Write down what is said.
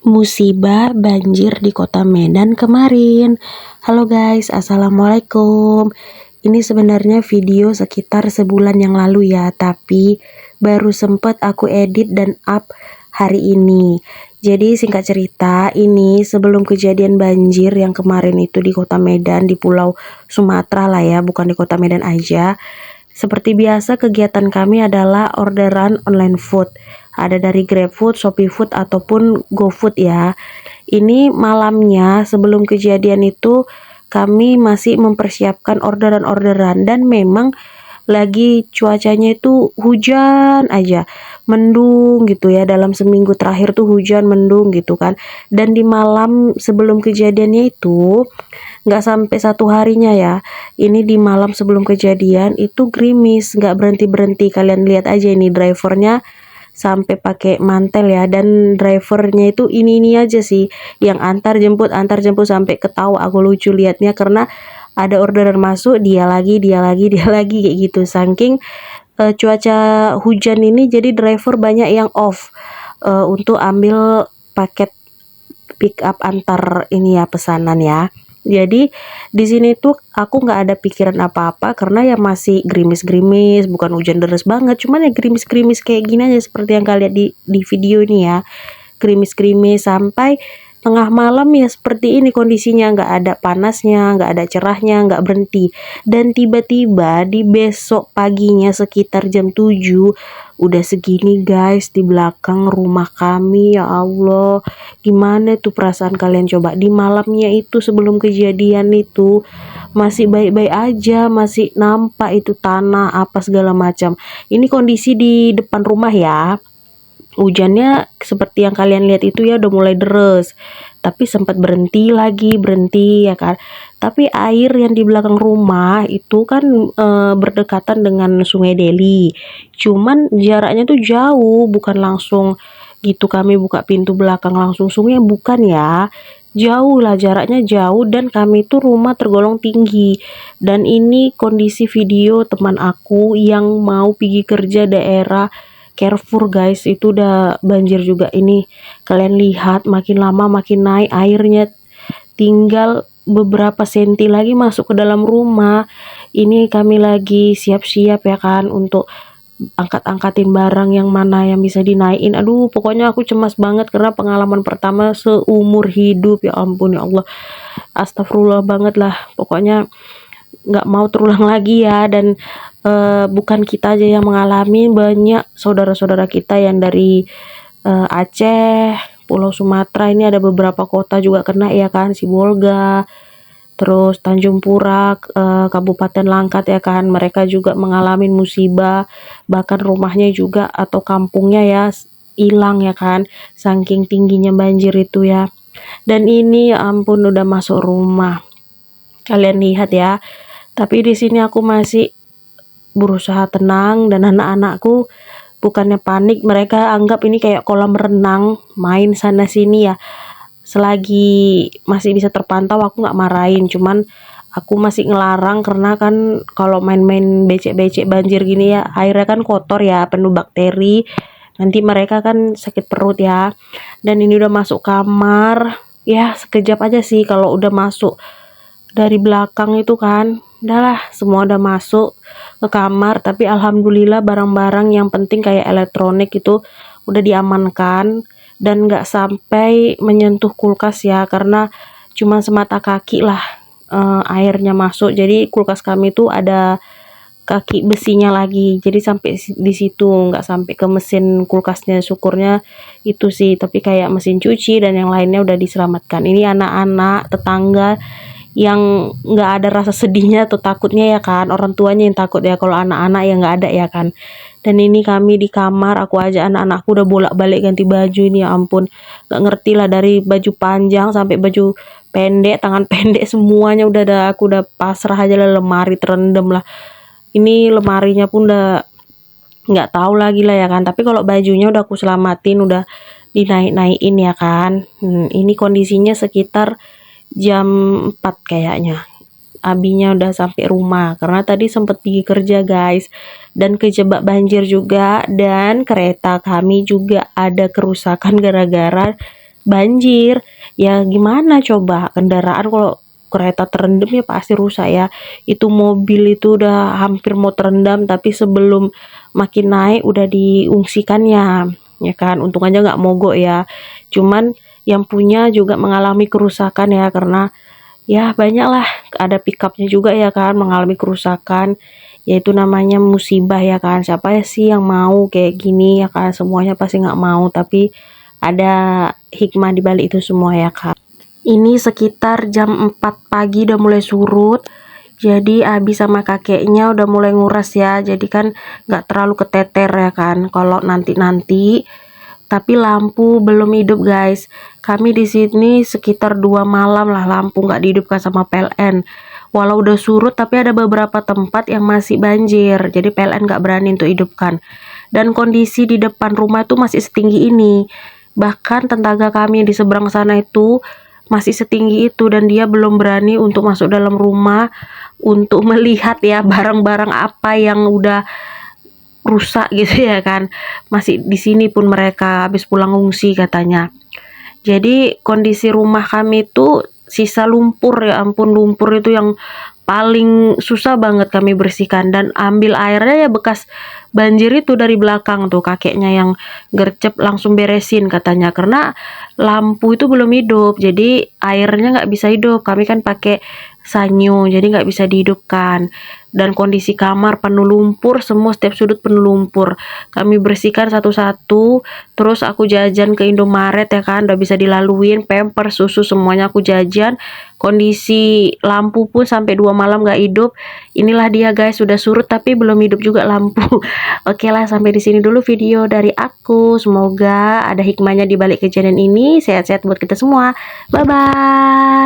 Musibah banjir di kota Medan kemarin. Halo guys, assalamualaikum. Ini sebenarnya video sekitar sebulan yang lalu ya, tapi baru sempet aku edit dan up hari ini. Jadi singkat cerita, ini sebelum kejadian banjir yang kemarin itu di kota Medan, di Pulau Sumatera lah ya, bukan di kota Medan aja. Seperti biasa, kegiatan kami adalah orderan online food. Ada dari GrabFood, ShopeeFood, ataupun GoFood ya. Ini malamnya sebelum kejadian itu kami masih mempersiapkan orderan-orderan dan memang lagi cuacanya itu hujan aja, mendung gitu ya. Dalam seminggu terakhir tuh hujan mendung gitu kan. Dan di malam sebelum kejadiannya itu nggak sampai satu harinya ya, ini di malam sebelum kejadian itu gerimis nggak berhenti-berhenti. Kalian lihat aja, ini drivernya sampai pakai mantel ya, dan drivernya itu ini aja sih yang antar jemput sampai ketawa aku lucu liatnya, karena ada orderan masuk dia lagi dia lagi kayak gitu. Saking cuaca hujan ini, jadi driver banyak yang off untuk ambil paket pick up antar ini ya, pesanan ya. Jadi di sini tuh aku nggak ada pikiran apa-apa karena ya masih gerimis-gerimis, bukan hujan deras banget, cuman ya gerimis-gerimis kayak gini aja seperti yang kalian di video ini ya. Gerimis-gerimis sampai tengah malam ya seperti ini kondisinya, nggak ada panasnya, nggak ada cerahnya, nggak berhenti. Dan tiba-tiba di besok paginya sekitar jam 7 udah segini guys di belakang rumah kami. Ya Allah, gimana tuh perasaan kalian coba? Di malamnya itu sebelum kejadian itu masih baik-baik aja, masih nampak itu tanah apa segala macam. Ini kondisi di depan rumah ya. Hujannya seperti yang kalian lihat itu ya udah mulai deres, tapi sempat berhenti lagi, berhenti ya kan. Tapi air yang di belakang rumah itu kan berdekatan dengan Sungai Deli. Cuman jaraknya tuh jauh, bukan langsung gitu kami buka pintu belakang langsung sungai, bukan ya. Jauh lah, jaraknya jauh, dan kami tuh rumah tergolong tinggi. Dan ini kondisi video teman aku yang mau pergi kerja daerah Carrefour guys, itu udah banjir juga. Ini kalian lihat makin lama makin naik airnya, tinggal beberapa senti lagi masuk ke dalam rumah. Ini kami lagi siap-siap ya kan untuk angkat-angkatin barang yang mana yang bisa dinaikin. Aduh, pokoknya aku cemas banget karena pengalaman pertama seumur hidup. Ya ampun ya Allah, astagfirullah banget lah pokoknya, nggak mau terulang lagi ya. Dan bukan kita aja yang mengalami, banyak saudara-saudara kita yang dari Aceh, Pulau Sumatera, ini ada beberapa kota juga kena ya kan, Sibolga, terus Tanjung Pura, Kabupaten Langkat ya kan, mereka juga mengalami musibah, bahkan rumahnya juga atau kampungnya ya hilang ya kan, saking tingginya banjir itu ya. Dan ini ya ampun udah masuk rumah, kalian lihat ya. Tapi di sini aku masih berusaha tenang, dan anak-anakku bukannya panik, mereka anggap ini kayak kolam renang, main sana sini ya. Selagi masih bisa terpantau aku nggak marahin, cuman aku masih ngelarang karena kan kalau main-main becek-becek banjir gini ya, airnya kan kotor ya, penuh bakteri, nanti mereka kan sakit perut ya. Dan ini udah masuk kamar ya, sekejap aja sih kalau udah masuk dari belakang itu kan, udahlah semua udah masuk ke kamar. Tapi alhamdulillah barang-barang yang penting kayak elektronik itu udah diamankan dan nggak sampai menyentuh kulkas ya, karena cuma semata kaki lah airnya masuk. Jadi kulkas kami tuh ada kaki besinya lagi, jadi sampai di situ, nggak sampai ke mesin kulkasnya, syukurnya itu sih. Tapi kayak mesin cuci dan yang lainnya udah diselamatkan. Ini anak-anak tetangga yang nggak ada rasa sedihnya atau takutnya ya kan, orang tuanya yang takut ya kalau anak-anak yang nggak ada ya kan. Dan ini kami di kamar, aku aja anak-anakku udah bolak-balik ganti baju. Ini ya ampun, nggak ngerti lah, dari baju panjang sampai baju pendek, tangan pendek, semuanya udah ada, aku udah pasrah aja lah, lemari terendam lah. Ini lemarinya pun udah nggak tahu lagi lah ya kan. Tapi kalau bajunya udah aku selamatin, udah dinaik-naikin ya kan. Ini kondisinya sekitar jam 4 kayaknya. Abinya udah sampai rumah karena tadi sempat pergi kerja guys, dan kejebak banjir juga, dan kereta kami juga ada kerusakan gara-gara banjir. Ya gimana coba, kendaraan kalau kereta terendam ya pasti rusak ya. Itu mobil itu udah hampir mau terendam, tapi sebelum makin naik udah diungsikannya, ya kan. Untung aja nggak mogok ya. Cuman yang punya juga mengalami kerusakan ya, karena ya banyaklah, ada pickupnya juga ya kan mengalami kerusakan. Yaitu namanya musibah ya kan. Siapa ya sih yang mau kayak gini ya kan, semuanya pasti nggak mau, tapi ada hikmah di balik itu semua ya kan. Ini sekitar jam 4 pagi udah mulai surut. Jadi Abi sama kakeknya udah mulai nguras ya. Jadi kan nggak terlalu keteter ya kan. Kalau nanti-nanti, tapi lampu belum hidup guys. Kami di sini sekitar 2 malam lah lampu nggak dihidupkan sama PLN. Walau udah surut, tapi ada beberapa tempat yang masih banjir. Jadi PLN nggak berani untuk hidupkan. Dan kondisi di depan rumah itu masih setinggi ini. Bahkan tetangga kami di seberang sana itu masih setinggi itu, dan dia belum berani untuk masuk dalam rumah untuk melihat ya barang-barang apa yang udah rusak gitu ya kan. Masih di sini pun mereka habis pulang ngungsi katanya. Jadi kondisi rumah kami itu sisa lumpur, ya ampun, lumpur itu yang paling susah banget kami bersihkan. Dan ambil airnya ya bekas banjir itu dari belakang tuh, kakeknya yang gercep langsung beresin katanya, karena lampu itu belum hidup, jadi airnya nggak bisa hidup. Kami kan pakai sanyo, jadi nggak bisa dihidupkan. Dan kondisi kamar penuh lumpur, semua setiap sudut penuh lumpur. Kami bersihkan satu-satu. Terus aku jajan ke Indomaret ya kan, udah bisa dilaluin, pamper, susu, semuanya aku jajan. Kondisi lampu pun sampai 2 malam gak hidup. Inilah dia guys, sudah surut tapi belum hidup juga lampu. Oke lah, sampai di sini dulu video dari aku. Semoga ada hikmahnya di balik kejadian ini. Sehat-sehat buat kita semua. Bye bye.